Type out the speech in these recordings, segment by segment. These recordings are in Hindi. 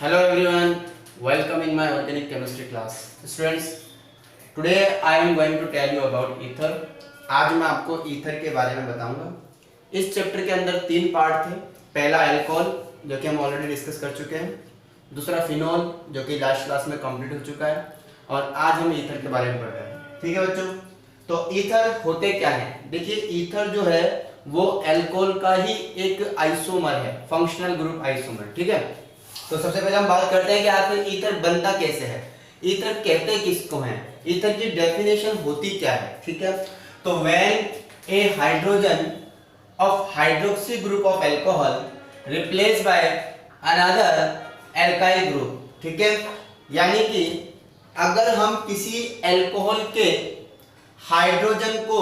Hello everyone, welcome in my organic chemistry class. Students, today I am going to tell you about ether. आज मैं आपको ईथर के बारे में बताऊंगा। इस चैप्टर के अंदर 3 पार्ट थे। पहला अल्कोहल जो कि हम ऑलरेडी डिस्कस कर चुके हैं, दूसरा फिनॉल जो कि लास्ट क्लास में कंप्लीट हो चुका है, और आज हम ईथर के बारे में पढ़ रहे हैं। ठीक है बच्चों, तो ईथर होते क्या है? देखिए, ईथर जो है वो अल्कोहल का ही एक आइसोमर है, फंक्शनल ग्रुप आइसोमर। ठीक है, तो सबसे पहले हम बात करते हैं कि आखिर ईथर बनता कैसे है, ईथर कहते किसको हैं, ईथर की डेफिनेशन होती क्या है। ठीक है, तो when a hydrogen of hydroxy group of alcohol replace by another alkyl group. ठीक है, यानी कि अगर हम किसी अल्कोहल के हाइड्रोजन को,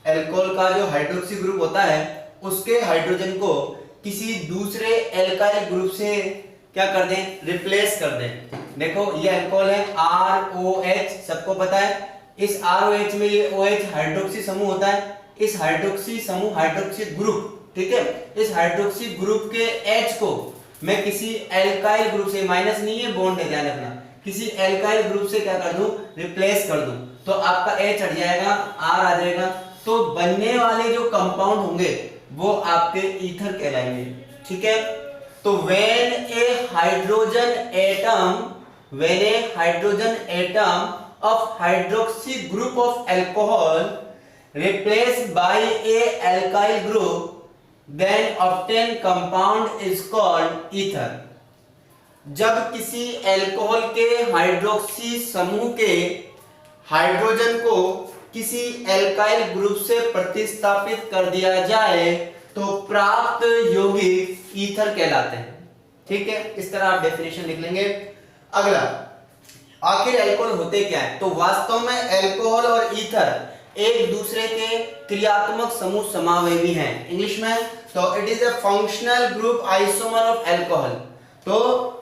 अल्कोहल का जो हाइड्रोक्सी ग्रुप होता है उसके हाइड्रोजन को किसी दूसरे एल्काइल ग्रुप से क्या कर दें, रिप्लेस कर दें। देखो ये अल्कोहल है ROH, सबको पता है। इस ROH में ये OH हाइड्रोक्सी समूह होता है। इस हाइड्रोक्सी समूह, हाइड्रोक्सी ग्रुप, ठीक है, इस हाइड्रोक्सी ग्रुप के H को मैं किसी एल्काइल ग्रुप से, माइनस नहीं है, बॉन्ड है, ध्यान रखना, किसी एल्काइल ग्रुप से क्या कर दूं, रिप्लेस कर दूं, तो आपका H हट जाएगा, R आ जाएगा, तो बनने वाले जो कंपाउंड होंगे वो आपके ईथर कहलाएंगे। ठीक है, तो when a hydrogen atom of hydroxy group of alcohol replaced by a alkyl group then obtain compound is called ether. जब किसी अल्कोहल के हाइड्रोक्सी समूह के हाइड्रोजन को किसी एल्काइल ग्रुप से प्रतिस्थापित कर दिया जाए तो प्राप्त यौगिक ईथर कहलाते हैं। ठीक है, इस तरह आप डेफिनेशन लिख लेंगे। अगला, आखिर अल्कोहल होते क्या है? तो वास्तव में अल्कोहल और ईथर एक दूसरे के क्रियात्मक समूह समावेशी हैं। इंग्लिश में तो it is a functional group isomer of alcohol. तो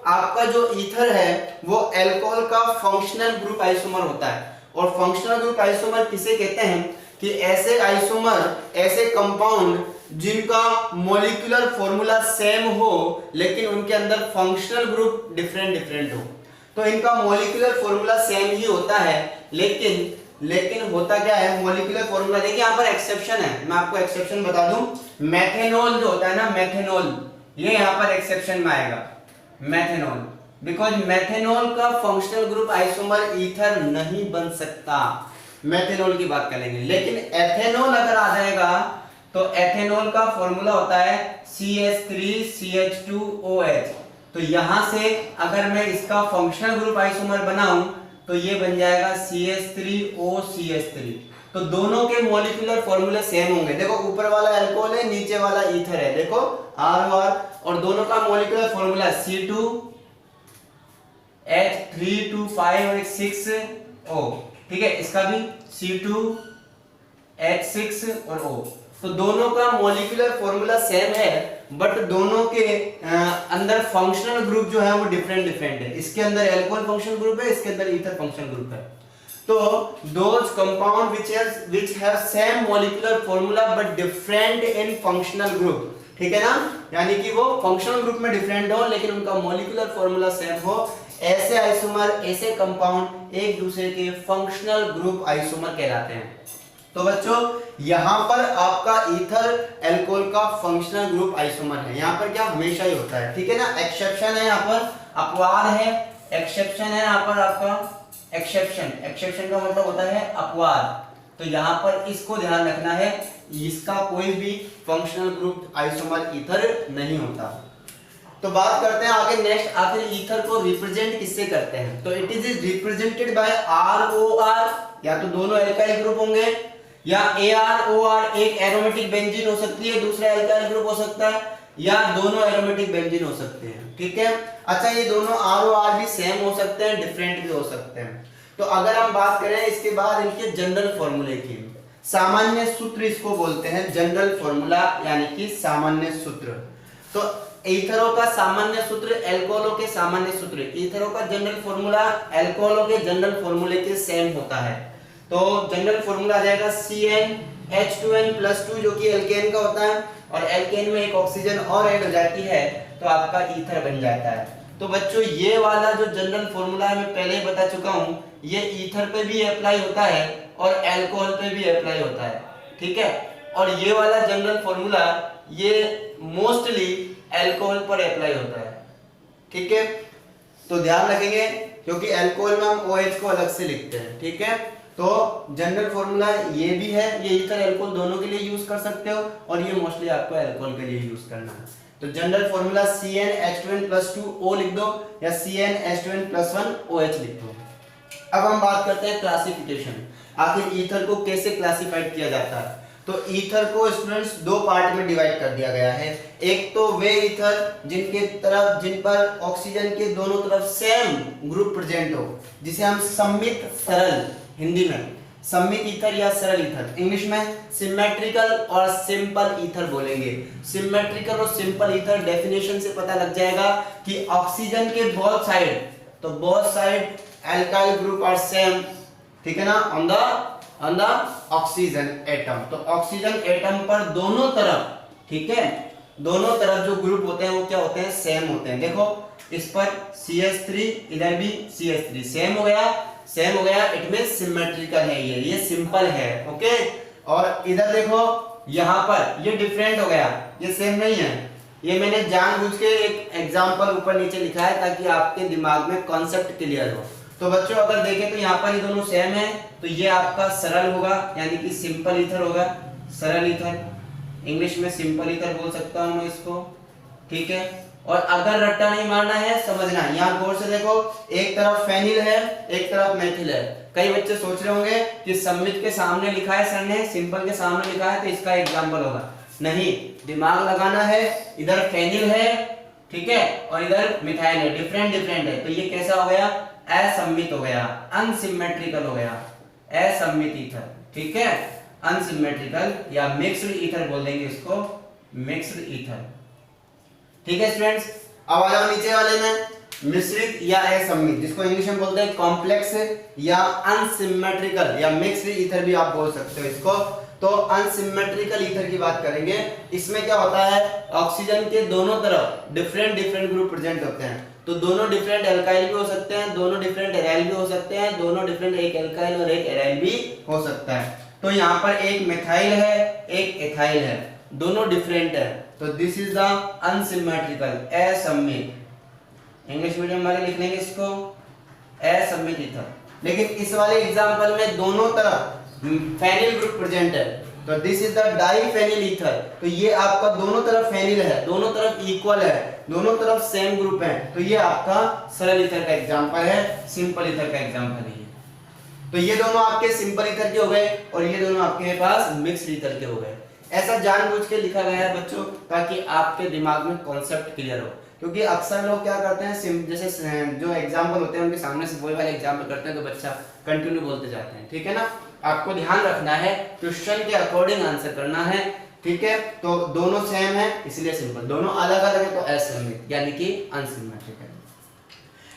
आपका जो ईथर है वो अल्कोहल का फंक्शनल ग्रुप आइसोमर होता है। और फंक्शनल ग्रुप आइसोमर किसे कहते हैं? कि ऐसे आइसोमर, ऐसे कंपाउंड जिनका मॉलिक्यूलर फॉर्मूला सेम हो लेकिन उनके अंदर फंक्शनल ग्रुप डिफरेंट हो। तो इनका मॉलिक्यूलर फॉर्मूला सेम ही होता है, लेकिन होता क्या है, मॉलिक्यूलर फॉर्मूला, देखिए यहाँ पर एक्सेप्शन है, मैं आपको एक्सेप्शन बता दूं। मेथेनॉल जो होता है ना, मेथेनॉल, ये यहाँ पर एक्सेप्शन में आएगा, मेथेनॉल, बिकॉज मेथेनॉल का फंक्शनल ग्रुप आइसोमर ईथर नहीं बन सकता। मेथेनॉल की बात करेंगे, लेकिन एथेनॉल अगर आ जाएगा तो एथेनॉल का फॉर्मूला होता है CH3CH2OH। तो यहां से अगर मैं इसका फंक्शनल ग्रुप आइसोमर बनाऊं तो ये बन जाएगा CH3OCH3। तो दोनों के मॉलिक्यूलर फॉर्मूले सेम होंगे। देखो ऊपर वाला अल्कोहल है, नीचे वाला ईथर है, देखो R, और दोनों का मॉलिक्यूलर फॉर्मूला C2H325 और 6O। ठीक है, इसका भी C2H6 और O। तो दोनों का मॉलिक्यूलर फॉर्मूला सेम है, बट दोनों के अंदर फंक्शनल ग्रुप जो है वो डिफरेंट है। इसके अंदर अल्कोहल फंक्शनल ग्रुप है, इसके अंदर ईथर फंक्शनल ग्रुप है। तो those compound which have same molecular formula but different in functional group, ठीक है ना, यानी कि वो फंक्शनल ग्रुप में डिफरेंट हो लेकिन उनका मॉलिक्यूलर फॉर्मूला सेम हो, ऐसे आइसोमर, ऐसे कंपाउंड एक दूसरे के फंक्शनल ग्रुप आइसोमर कहलाते हैं। तो बच्चों यहां पर आपका ईथर अल्कोहल का फंक्शनल ग्रुप आइसोमर है। यहां पर क्या हमेशा ही होता है, ठीक है ना। एक्सेप्शन है, यहाँ पर अपवाद है, एक्सेप्शन है यहाँ पर आपका, एक्सेप्शन का मतलब होता है अपवाद। तो यहाँ पर इसको ध्यान रखना है, इसका कोई भी फंक्शनल ग्रुप आइसोमर ईथर नहीं होता। तो बात करते हैं आगे नेक्स्ट, आखिर ईथर को रिप्रेजेंट किससे करते हैं? तो it is represented by ROR, या तो दोनों एल्काइल ग्रुप होंगे, या AROR, एक एरोमेटिक बेंजीन हो सकती है, दूसरा एल्काइल ग्रुप हो सकता है, या दोनों एरोमेटिक बेंजीन हो सकते हैं। ठीक है, अच्छा ये दोनों ROR भी सेम हो सकते हैं, डिफरेंट भी हो सकते हैं। तो अगर हम बात करें इसके बाद इनके जनरल फॉर्मूले की, सामान्य सूत्र इसको बोलते हैं, जनरल फॉर्मूला यानी कि सामान्य सूत्र। तो ईथरों का सामान्य सूत्र, अल्कोहलों के सामान्य सूत्र, ईथरों का जनरल फॉर्मूला अल्कोहलों के जनरल फॉर्मूले के सेम होता है। तो जनरल फॉर्मूला आ जाएगा CnH2n+2 जो कि एल्केन का होता है, और एल्केन में एक ऑक्सीजन और ऐड हो जाती है तो आपका ईथर बन जाता है। तो बच्चों ये वाला जो जनरल फॉर्मूला है मैं पहले ही बता चुका हूं, ये ईथर पे भी अप्लाई होता है और अल्कोहल पे भी अप्लाई होता है, ठीक है। और ये वाला जनरल फॉर्मूला ये मोस्टली अल्कोहल पर अप्लाई होता है, ठीक है। तो ध्यान रखेंगे क्योंकि अल्कोहल में हम OH को अलग से लिखते हैं, ठीक है। तो जनरल फॉर्मूला ये भी है, ये ईथर अल्कोहल दोनों के लिए यूज कर सकते हो और ये मोस्टली आपको अल्कोहल के लिए यूज करना है। तो जनरल फॉर्मूला CnH2n+2O लिख दो या CnH2n+1 OH लिख दो। अब हम बात करते हैं क्लासिफिकेशन, आखिर ईथर को कैसे क्लासिफाइड किया जाता है। तो ईथर को स्टूडेंट्स दो पार्ट में डिवाइड कर दिया गया है। एक तो वे ईथर जिन पर ऑक्सीजन के दोनों तरफ सेम ग्रुप प्रेजेंट हो, जिसे हम सममित सरल, हिंदी में सममित ईथर या सरल ईथर, इंग्लिश में सिमेट्रिकल और सिंपल ईथर बोलेंगे। सिमेट्रिकल और सिंपल ईथर डेफिनेशन से पता लग जाएगा कि ऑक्सीजन के बोथ साइड, तो both side alkyl group are same, ठीक है ना, ऑन द ऑक्सीजन एटम। तो ऑक्सीजन एटम पर दोनों तरफ, ठीक है, दोनों तरफ जो ग्रुप होते हैं वो क्या होते हैं, सेम होते हैं। देखो इस पर CH3, इधर भी CH3, सेम हो गया, इट मींस सिमेट्रिकल है, ये सिंपल है, ओके। और इधर देखो यहाँ पर ये डिफरेंट हो गया, ये सेम नहीं है। ये मैंने जानबूझ के एक एग्जांपल ऊपर नीचे लिखा है ताकि आपके दिमाग में कॉन्सेप्ट क्लियर हो। तो बच्चों अगर देखें तो यहाँ पर ये दोनों सेम है, तो ये आपका सरल होगा, यानी कि सिंपल ईथर होगा, सरल ईथर, इंग्लिश में सिंपल ईथर बोल सकता हूँ मैं इसको, ठीक है। और अगर रट्टा नहीं मारना है समझना, यहाँ गौर से देखो, एक तरफ फेनिल है, एक तरफ मेथिल है। कई बच्चे सोच रहे होंगे कि सम्मित के सामने लिखा है सर ने, सिंपल के सामने लिखा है तो इसका एग्जाम्पल होगा, नहीं, दिमाग लगाना है। इधर फेनिल है, ठीक है, और इधर मिथाइल है, डिफरेंट है, तो ये कैसा हो गया, असम्मित हो गया, अनसिमेट्रिकल हो गया, असम्मित ईथर, ठीक है, अनसिमेट्रिकल या मिक्स्ड ईथर बोल देंगे इसको, मिक्स्ड ईथर, ठीक है स्टूडेंट्स। अब आ जाओ नीचे वाले में, मिश्रित या असम्मित, जिसको इंग्लिश में बोलते हैं कॉम्प्लेक्स या अनसिमेट्रिकल या मिक्स्ड ईथर भी आप बोल सकते हो इसको। तो अनसिमेट्रिकल ईथर की बात करेंगे, इसमें क्या होता है, ऑक्सीजन के दोनों तरफ डिफरेंट ग्रुप प्रेजेंट होते हैं। तो दोनों डिफरेंट एल्काइल भी हो सकते हैं, दोनों डिफरेंट एराइल भी हो सकते हैं, दोनों डिफरेंट, एक एल्काइल और एक एराइल भी हो सकता है। तो यहाँ पर एक मिथाइल है, एक एथाइल है, दोनों डिफरेंट है, तो दिस इज द अनसिमेट्रिकल, असम्मित। इंग्लिश मीडियम वाले लिख लेंगे इसको असम्मित ईथर। लेकिन इस वाले एग्जांपल में दोनों तरफ फेनिल ग्रुप प्रेजेंट है, तो this is the diphenyl ether. तो ये आपका दोनों तरफ फेनिल है, दोनों तरफ इक्वल है, दोनों तरफ सेम ग्रुप है, तो ये आपका सरल ईथर का एग्जांपल है, सिंपल ईथर का एग्जांपल है। तो ये दोनों आपके सिंपल ईथर के हो गए और ये दोनों आपके पास मिक्स्ड ईथर के हो गए। ऐसा जानबूझ के लिखा गया है बच्चों ताकि आपके दिमाग में कॉन्सेप्ट क्लियर हो, क्योंकि अक्सर लोग क्या करते हैं, जैसे जो एग्जांपल होते हैं उनके सामने से वही वाले एग्जांपल करते हैं तो बच्चा कंटिन्यू बोलते जाते हैं, ठीक है ना। आपको ध्यान रखना है, क्वेश्चन के अकॉर्डिंग आंसर करना है, ठीक है। तो दोनों सेम है इसलिए सिंपल, दोनों अलग अलग है तो असम्मित यानी कि अनसिमेट्रिकल।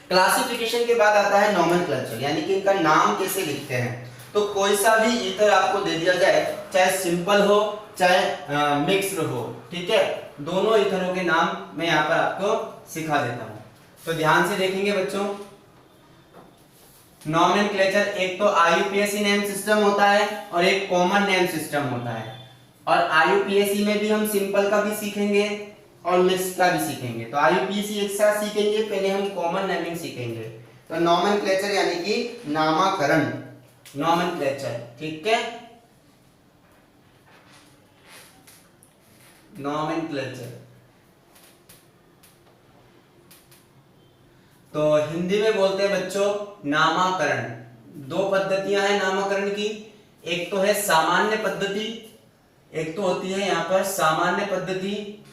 क्लासिफिकेशन के बाद आता है नोमेनक्लेचर, यानी कि इनका नाम कैसे लिखते हैं। तो कोई सा भी ईथर आपको दे दिया जाए, चाहे सिंपल हो चाहे मिक्स्ड हो, ठीक है, दोनों ईथरों के नाम मैं यहाँ पर आपको सिखा देता हूँ। तो ध्यान से देखेंगे बच्चों, नोमेनक्लेचर, एक तो IUPAC नेम सिस्टम होता है और एक कॉमन नेम सिस्टम होता है। और IUPAC में भी हम सिंपल का भी सीखेंगे और मिक्स का भी सीखेंगे। तो IUPAC एक साथ सीखेंगे, पहले हम कॉमन नेमिंग सीखेंगे। तो नोमेनक्लेचर यानी कि नामकरण, नोमेनक्लेचर, ठीक है, नोमेनक्लेचर। तो हिंदी में बोलते हैं बच्चों नामकरण। दो पद्धतियां हैं नामकरण की, एक तो है सामान्य पद्धति, एक तो होती है यहाँ पर सामान्य पद्धति,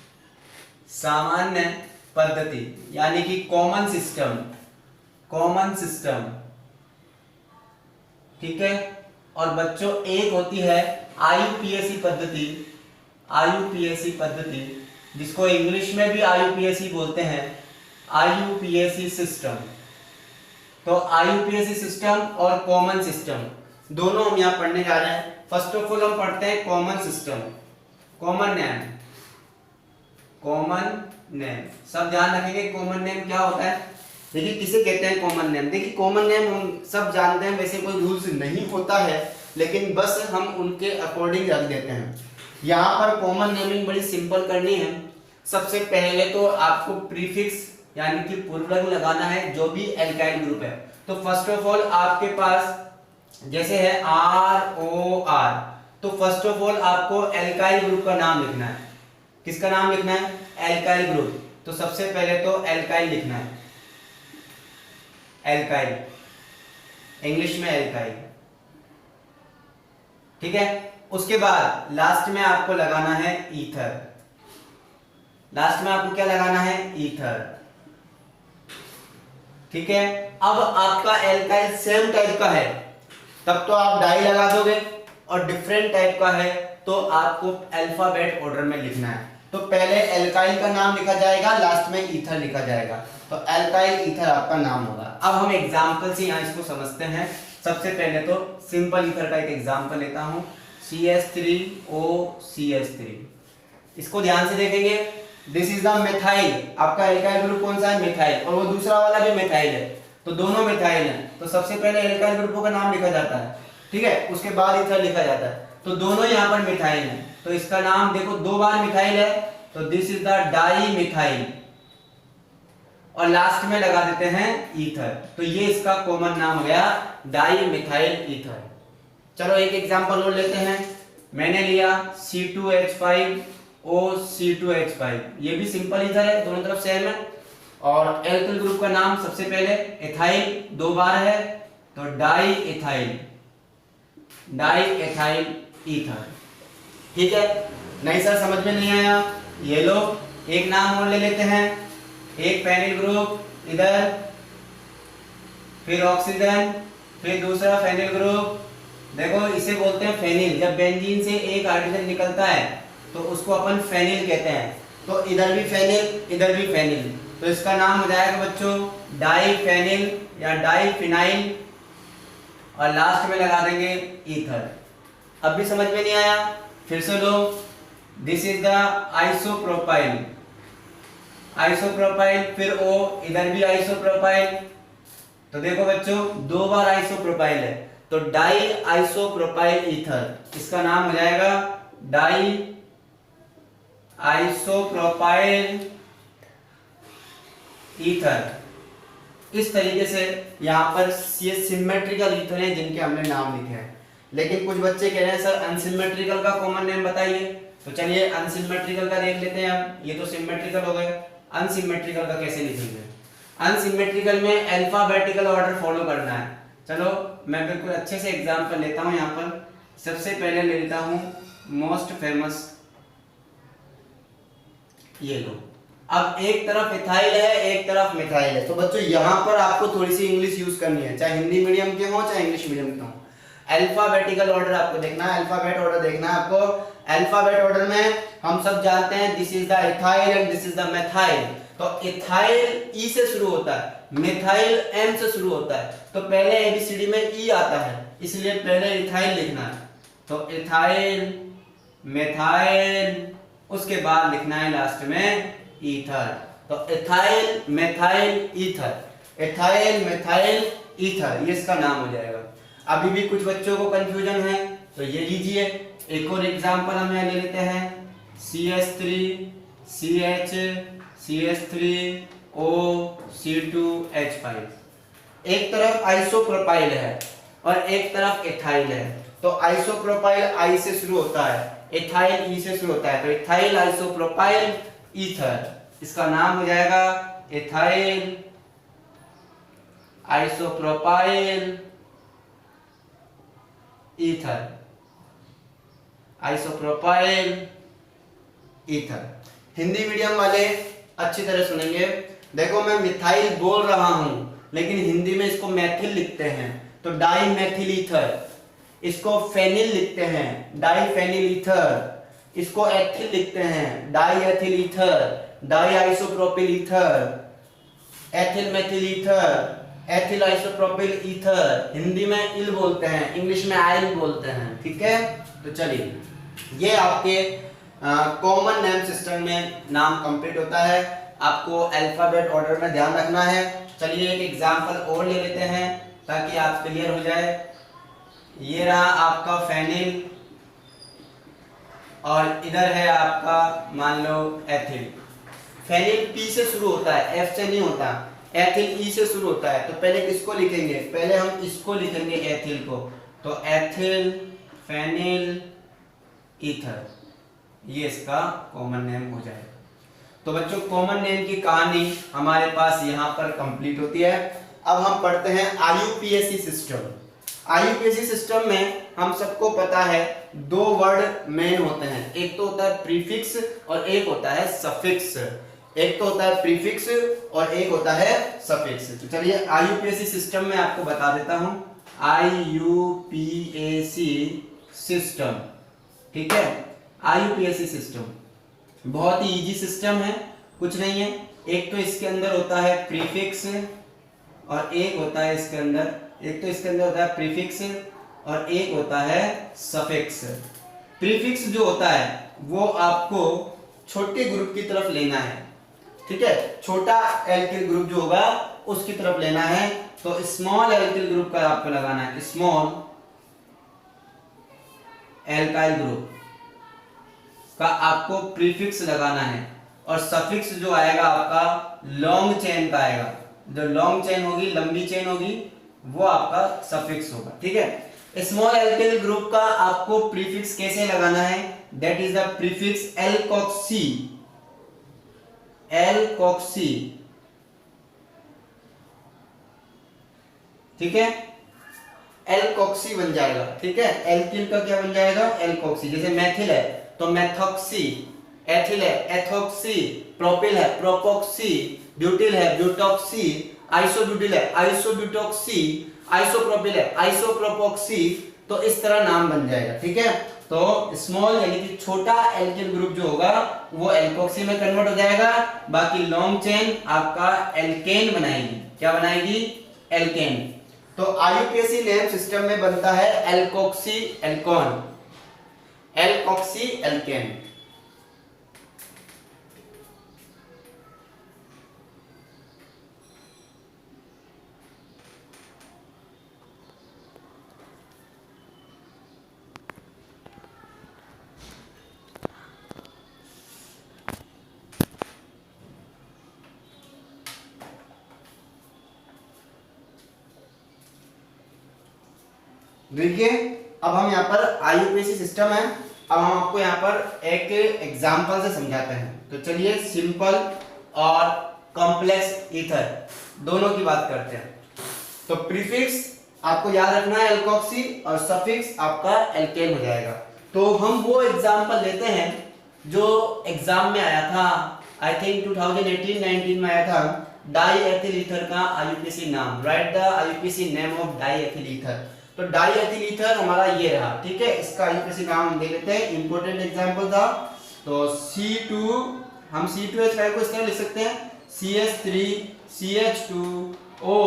सामान्य पद्धति यानी कि कॉमन सिस्टम, कॉमन सिस्टम, ठीक है। और बच्चों एक होती है IUPAC पद्धति, IUPAC पद्धति, जिसको इंग्लिश में भी IUPAC बोलते हैं, IUPAC सिस्टम। तो IUPAC सिस्टम और कॉमन सिस्टम दोनों हम यहाँ पढ़ने जा रहे हैं। फर्स्ट ऑफ ऑल हम पढ़ते हैं common system, common name, common name. सब ध्यान रखेंगे कॉमन नेम क्या होता है। देखिए किसे कहते हैं कॉमन नेम। देखिए कॉमन नेम हम सब जानते हैं, वैसे कोई रूल्स नहीं होता है, लेकिन बस हम उनके अकॉर्डिंग रख देते हैं। यहाँ पर कॉमन नेमिंग बड़ी सिंपल करनी है। सबसे पहले तो आपको प्रीफिक्स यानी कि पूर्वक लगाना है जो भी एल्काइल ग्रुप है। तो फर्स्ट ऑफ ऑल आपके पास जैसे है ROR, तो फर्स्ट ऑफ ऑल आपको एल्काइल ग्रुप का नाम लिखना है। किसका नाम लिखना है? Alkyl group. तो सबसे पहले तो एल्काइल लिखना है, एल्काइल, इंग्लिश में एल्काइल, ठीक है। उसके बाद लास्ट में आपको लगाना है ईथर। लास्ट में आपको क्या लगाना है? ईथर, ठीक है। अब आपका एल्काइल सेम टाइप का है तब तो आप डाई लगा दोगे, और डिफरेंट टाइप का है तो आपको अल्फाबेट ऑर्डर में लिखना है। तो पहले एल्काइल का नाम लिखा जाएगा, लास्ट में ईथर लिखा जाएगा, तो एल्काइल ईथर आपका नाम होगा। अब हम एग्जांपल से यहाँ इसको समझते हैं। सबसे पहले तो सिंपल ईथर का एक एग्जांपल लेता हूँ, CH3OCH3। इसको ध्यान से देखेंगे, दिस इज द मिथाइल। आपका एल्काइल ग्रुप कौन सा है? मिथाइल, और वो दूसरा वाला भी मिथाइल है, तो दोनों मिथाइल हैं। तो सबसे पहले एल्काइल ग्रुपों का नाम लिखा जाता है, ठीक है, उसके बाद ईथर लिखा जाता है। तो दोनों यहाँ पर मिथाइल हैं, तो इसका नाम देखो 2 बार मिथाइल है, तो this is the di methyl, और लास्ट में लगा देते हैं ईथर। तो ये इसका कॉमन नाम हो गया, डाई मिथाइल ईथर। चलो एक एग्जांपल और लेते हैं। मैंने लिया C2H5OC2H5, ये भी सिंपल ईथर है, दोनों तरफ सेम है। और एल्काइल ग्रुप का नाम सबसे पहले एथाइल, 2 बार है, तो di ethyl, di ethyl ether, ठीक है। नहीं सर समझ में नहीं आया, ये लो एक नाम और ले लेते हैं। एक फेनिल ग्रुप इधर, फिर ऑक्सीजन, फिर दूसरा फेनिल ग्रुप। देखो इसे बोलते हैं फेनिल। जब बेंजीन से एक हाइड्रोजन निकलता है तो उसको अपन फेनिल कहते हैं। तो इधर भी फेनिल, इधर भी फेनिल, तो इसका नाम हो जाएगा बच्चों डाई फेनिल या डाई फिनाइल, और लास्ट में लगा देंगे ईथर। अब भी समझ में नहीं आया? फिर से लो, this is the isopropyl, isopropyl, फिर O, इधर भी आइसोप्रोपाइल। तो देखो बच्चों 2 बार आइसोप्रोपाइल है, तो डाई आइसोप्रोपाइल ईथर, इसका नाम हो जाएगा डाई आइसोप्रोपाइल ईथर। इस तरीके से यहाँ पर ये सिमेट्रिकल ईथर है जिनके हमने नाम लिखे हैं। लेकिन कुछ बच्चे कह रहे हैं सर अनसिमेट्रिकल का कॉमन नेम बताइए, तो चलिए अनसिमेट्रिकल का देख लेते हैं हम। ये तो सिमेट्रिकल हो गए, अनसिमेट्रिकल का कैसे लिखेंगे? अनसिमेट्रिकल में अल्फाबेटिकल ऑर्डर फॉलो करना है। चलो मैं बिल्कुल अच्छे से एग्जांपल लेता हूँ। यहाँ पर सबसे पहले ले लेता हूँ मोस्ट फेमस, ये लो। अब एक तरफ इथाइल है, एक तरफ मिथाइल है, तो बच्चों यहाँ पर आपको थोड़ी सी इंग्लिश यूज करनी है, चाहे हिंदी मीडियम के हो चाहे इंग्लिश मीडियम के हो। अल्फाबेटिकल ऑर्डर आपको देखना है, अल्फाबेट ऑर्डर देखना है आपको। अल्फाबेट ऑर्डर में हम सब जानते हैं this is the ethyl and this is the methyl. तो इथाइल ई से शुरू होता है, मिथाइल एम से शुरू होता है, तो पहले एबीसीडी में ई आता है, इसलिए पहले इथाइल लिखना है। तो इथाइल, मिथाइल, उसके बाद लिखना है लास्ट में ईथर। तो ethyl methyl ether, ethyl methyl ether, ये इसका नाम हो जाएगा। अभी भी कुछ बच्चों को कंफ्यूजन है तो ये लीजिए। एक और एग्जांपल हम यहाँ ले लेते हैं, CH3CH CH3OC2H5। एक तरफ आइसोप्रोपाइल है और एक तरफ इथाइल है, तो आइसोप्रोपाइल आई से शुरू होता है, इथाइल ई से शुरू होता है, तो इथाइल आइसोप्रोपाइल ईथर, इसका नाम हो जाएगा ethyl isopropyl ether, isopropyl ether. Hindi medium वाले अच्छी तरह सुनेंगे। देखो मैं मिथाइल बोल रहा हूं लेकिन हिंदी में इसको मैथिल लिखते हैं, तो डाई मैथिल ईथर। इसको फेनिल लिखते हैं, डाई फेनिल ईथर। इसको एथिल लिखते हैं, di ethyl ether, di isopropyl ether, ethyl methyl ether, ethyl isopropyl ether. Hindi में इल बोलते हैं, इंग्लिश में आइल बोलते हैं, ठीक है। तो चलिए ये आपके कॉमन नेम सिस्टम में नाम कंप्लीट होता है। आपको अल्फाबेट ऑर्डर में ध्यान रखना है। चलिए एक एग्जांपल और ले लेते हैं ताकि आप क्लियर हो जाए। ये रहा आपका फेनिल और इधर है आपका मान लो एथिल। फेनिल पी से शुरू होता है, एफ से नहीं होता। एथिल ई से शुरू होता है। तो पहले किसको लिखेंगे? पहले हम इसको लिखेंगे एथिल को। तो एथिल, फेनिल, ईथर, ये इसका कॉमन नेम हो जाएगा। तो बच्चों कॉमन नेम की कहानी हमारे पास यहाँ पर कंप्लीट होती है। अब हम पढ़ते हैं आईयूपीएसी सिस्टम। आईयूपीएसी सिस्टम में हम सबको पता है दो वर्ड मेन होते हैं, एक तो होता है प्रीफिक्स और एक होता है सफिक्स। एक तो होता है प्रीफिक्स और एक होता है सफिक्स। तो चलिए आईयूपीएसी सिस्टम में आपको बता देता हूं। आईयूपीएसी सिस्टम, ठीक है। आईयूपीएसी सिस्टम बहुत ही इजी सिस्टम है, कुछ नहीं है। एक तो इसके अंदर होता है प्रीफिक्स और एक होता है इसके अंदर, एक तो इसके अंदर होता है प्रीफिक्स और एक होता है सफिक्स। प्रीफिक्स जो होता है वो आपको छोटे ग्रुप की तरफ लेना है, ठीक है। छोटा एल्किल ग्रुप जो होगा उसकी तरफ लेना है। तो स्मॉल एल्किल ग्रुप का आपको लगाना है, स्मॉल एल्काइल ग्रुप का आपको प्रीफिक्स लगाना है। और सफिक्स जो आएगा आपका लॉन्ग चेन का आएगा। जो लॉन्ग चेन होगी, लंबी चेन होगी, वो आपका सफिक्स होगा, ठीक है। स्मॉल एल्किल ग्रुप का आपको प्रीफिक्स कैसे लगाना है? That is the prefix alkoxy. Alkoxy, ठीक है। एल्कोक्सी बन जाएगा, ठीक है। एल्किल का क्या बन जाएगा? एल्कोक्सी। जैसे मैथिल है तो मैथोक्सी, एथिल है एथोक्सी, प्रोपिल है प्रोपोक्सी, ब्यूटिल है ब्यूटोक्सी, आइसोब्यूटिल है आइसोब्यूटोक्सी, आइसोप्रोपिल है आइसोप्रोपोक्सी। तो इस तरह नाम बन जाएगा, ठीक है। तो स्मॉल यानी कि छोटा एल्किल ग्रुप जो होगा वो एल्कोक्सी में कन्वर्ट हो जाएगा। बाकी लॉन्ग चेन आपका एल्केन बनाएगी। क्या बनाएगी? एल्केन। तो आईयूपीएसी नेम सिस्टम में बनता है एल्कोक्सी एल्कोन, एल्कोक्सी एल्केन। देखिए अब हम यहाँ पर आईयूपीएसी सिस्टम है। अब हम आपको यहाँ पर एक एग्जांपल से समझाते हैं। तो चलिए सिंपल और कॉम्प्लेक्स ईथर दोनों की बात करते हैं। तो प्रीफिक्स आपको याद रखना है एल्कोक्सी और सफिक्स आपका एल्केन हो जाएगा। तो हम वो एग्जांपल लेते हैं जो एग्जाम में आया था, आई थिंक 2018-19 में आया था। डाई एथिल ईथर का आईयूपीएसी नाम, right the IUPAC name of die ethyl ether. तो डाई एथिल ईथर हमारा ये रहा, ठीक है। इसका आईयूपीएसी नाम हम दे लेते हैं, इंपॉर्टेंट एग्जांपल था। तो C2, हम C2H5 को इस तरह लिख सकते हैं CH3 CH2O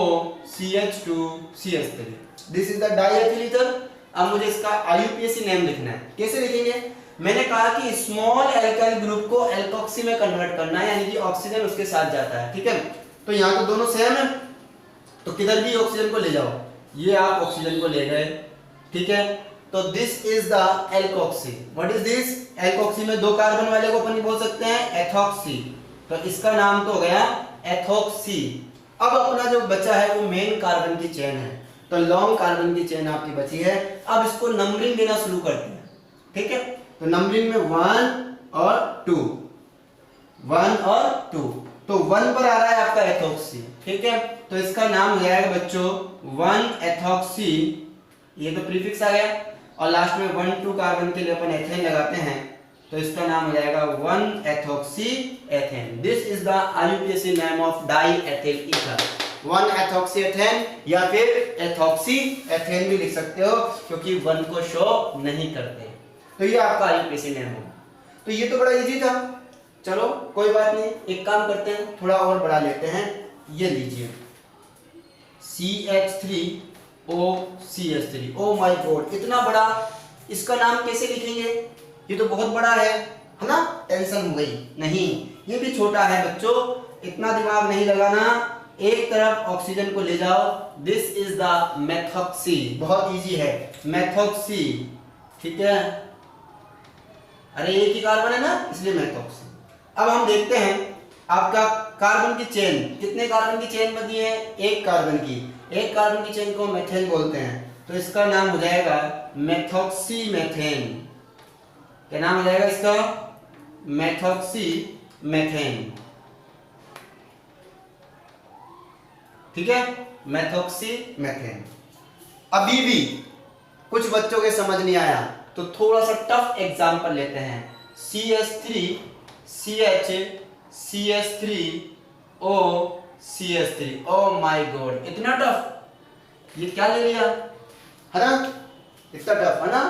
CH2 CH3। This is the die ethyl ether. अब मुझे इसका आईयूपीएसी नेम लिखना है। कैसे लिखेंगे? मैंने कहा कि स्मॉल एल्काइल ग्रुप को एल्कोक्सी में कन्वर्ट करना है, यानी कि ऑक्सीजन उसके साथ जाता है, ठीक है। तो यहाँ तो दोनों सेम है, तो किधर भी ऑक्सीजन को ले जाओ। ये आप ऑक्सीजन को ले गए, ठीक है। तो this is the alkoxy. What is this? Alkoxy में दो कार्बन वाले को अपन बोल सकते हैं एथोक्सी। तो इसका नाम तो हो गया एथोक्सी। अब अपना जो बचा है वो मेन कार्बन की चेन है। तो लॉन्ग कार्बन की चेन आपकी बची है। अब इसको नंबरिंग देना शुरू करते हैं, ठीक है। तो नंबरिंग में 1 और 2, 1 और 2। तो 1 पर आ रहा है आपका एथोक्सी, ठीक है। तो इसका नाम हो जाएगा बच्चों 1 एथोक्सी। ये तो प्रीफिक्स आ गया। और लास्ट में 1-2 कार्बन के लिए अपन एथेन लगाते हैं, तो इसका नाम हो जाएगा 1 ethoxy ethane. This is the IUPAC name of die ethyl ether. 1 ethoxy ethane या फिर एथोक्सी एथेन भी लिख सकते हो, क्योंकि 1 को शो नहीं करते। तो ये आपका आईयूपीएसी नेम होगा। तो ये तो बड़ा इजी था। चलो कोई बात नहीं, एक काम करते हैं, थोड़ा और बढ़ा लेते हैं। ये लीजिए CH3O CH3। Oh my God, इतना बड़ा, इसका नाम कैसे लिखेंगे? ये तो बहुत बड़ा है। है ना, टेंशन हो गई, नहीं, ये भी छोटा है बच्चों, इतना दिमाग नहीं लगाना, एक तरफ ऑक्सीजन को ले जाओ, दिस इज द मेथॉक्सी, बहुत इजी है, मेथॉक्सी, ठीक है, अरे एक ही कार्बन है ना इसलिए मेथॉक्सी। अब हम देखते हैं आपका कार्बन की चेन, कितने कार्बन की चेन बनी है, एक कार्बन की, एक कार्बन की चेन को मेथेन बोलते हैं, तो इसका नाम हो जाएगा मेथॉक्सी मेथेन, क्या नाम हो जाएगा इसका, मेथॉक्सी मेथेन, ठीक है, मेथॉक्सी मेथेन। अभी भी कुछ बच्चों के समझ नहीं आया तो थोड़ा सा टफ एग्जांपल लेते हैं, CH3 CH CH3 O CH3, oh my God, इतना टफ, ये क्या ले लिया है ना, इतना टफ है ना।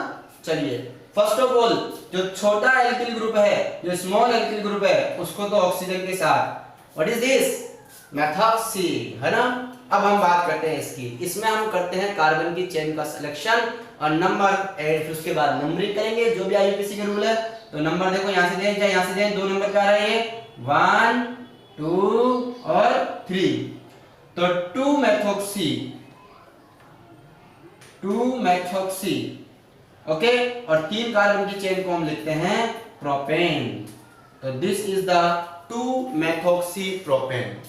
चलिए फर्स्ट ऑफ ऑल जो छोटा एल्किल ग्रुप है, जो स्मॉल एल्किल ग्रुप है, उसको तो ऑक्सीजन के साथ, व्हाट इज दिस, मेथॉक्सी, है ना। अब हम बात करते हैं इसकी, इसमें हम करते हैं कार्बन की चेन का सिलेक्शन और नंबर एड, फिर उसके बाद नंबरिंग करेंगे, जो भी आईयूपीएसी के रूल है। तो नंबर देखो यहाँ से दें चाहे यहाँ से दें, दो नंबर पे आ रहे हैं 1 2 और 3, तो 2 मेथॉक्सी, ओके, और 3 कार्बन की चेन को हम लिखते हैं प्रोपेन, तो this is the 2 methoxy propane.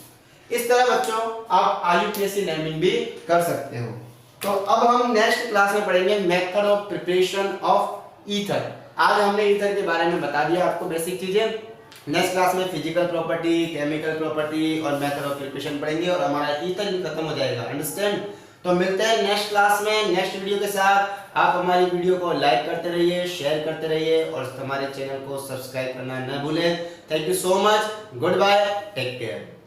इस तरह बच्चों आप आईयूपीएसी नेमिंग भी कर सकते हो। तो अब हम नेक्स्ट क्लास में पढ़ेंगे method of preparation of ether. आज हमने ईथर के बारे में बता दिया आपको बेसिक चीजें, नेक्स्ट क्लास में फिजिकल प्रॉपर्टी, केमिकल प्रॉपर्टी और मेथड ऑफ प्रिपरेशन पढ़ेंगे और हमारा ईथर भी खत्म हो जाएगा, अंडरस्टैंड। तो मिलते हैं नेक्स्ट क्लास में नेक्स्ट वीडियो के साथ। आप हमारी वीडियो को लाइक करते रहिए, शेयर करते रहिए और हमारे चैनल को सब्सक्राइब करना न भूलें। Thank you so much, goodbye, take care.